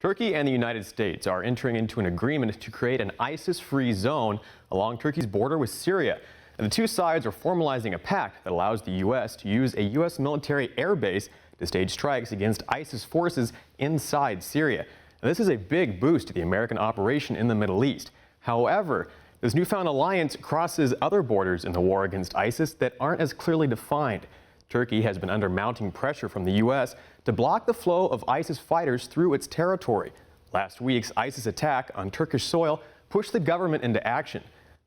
Turkey and the United States are entering into an agreement to create an ISIS-free zone along Turkey's border with Syria. And the two sides are formalizing a pact that allows the U.S. to use a U.S. military airbase to stage strikes against ISIS forces inside Syria. And this is a big boost to the American operation in the Middle East. However, this newfound alliance crosses other borders in the war against ISIS that aren't as clearly defined. Turkey has been under mounting pressure from the U.S. to block the flow of ISIS fighters through its territory. Last week's ISIS attack on Turkish soil pushed the government into action.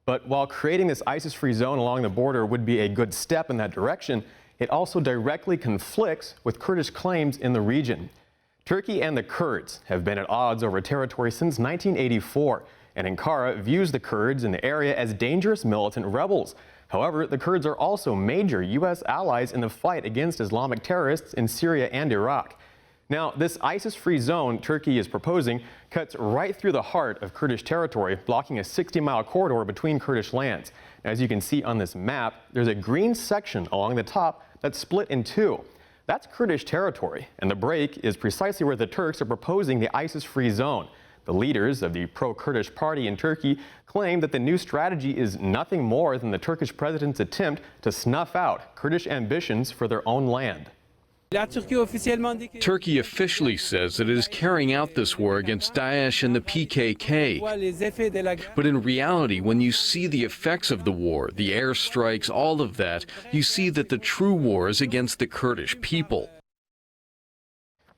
But while creating this ISIS-free zone along the border would be a good step in that direction, it also directly conflicts with Kurdish claims in the region. Turkey and the Kurds have been at odds over territory since 1984, and Ankara views the Kurds in the area as dangerous militant rebels. However, the Kurds are also major U.S. allies in the fight against Islamic terrorists in Syria and Iraq. Now, this ISIS-free zone Turkey is proposing cuts right through the heart of Kurdish territory, blocking a 60-mile corridor between Kurdish lands. As you can see on this map, there's a green section along the top that's split in two. That's Kurdish territory, and the break is precisely where the Turks are proposing the ISIS-free zone. The leaders of the pro-Kurdish party in Turkey claim that the new strategy is nothing more than the Turkish president's attempt to snuff out Kurdish ambitions for their own land. Turkey officially says that it is carrying out this war against Daesh and the PKK. But in reality, when you see the effects of the war, the airstrikes, all of that, you see that the true war is against the Kurdish people.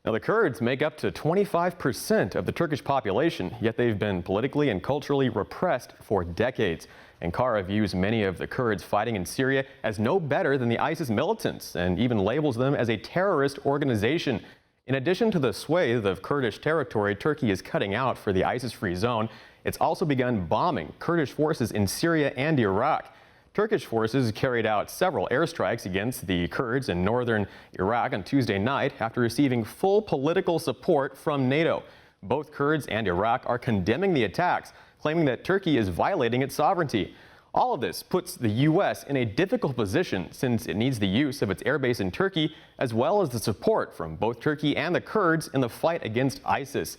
Now, the Kurds make up to 25% of the Turkish population, yet they've been politically and culturally repressed for decades. Ankara views many of the Kurds fighting in Syria as no better than the ISIS militants and even labels them as a terrorist organization. In addition to the swathe of Kurdish territory Turkey is cutting out for the ISIS-free zone, it's also begun bombing Kurdish forces in Syria and Iraq. Turkish forces carried out several airstrikes against the Kurds in northern Iraq on Tuesday night after receiving full political support from NATO. Both Kurds and Iraq are condemning the attacks, claiming that Turkey is violating its sovereignty. All of this puts the U.S. in a difficult position since it needs the use of its airbase in Turkey, as well as the support from both Turkey and the Kurds in the fight against ISIS.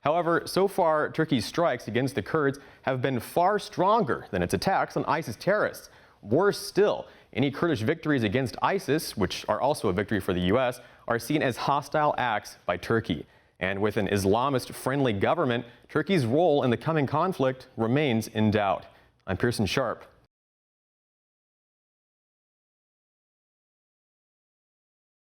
However, so far, Turkey's strikes against the Kurds have been far stronger than its attacks on ISIS terrorists. Worse still, any Kurdish victories against ISIS, which are also a victory for the U.S., are seen as hostile acts by Turkey. And with an Islamist-friendly government, Turkey's role in the coming conflict remains in doubt. I'm Pearson Sharp.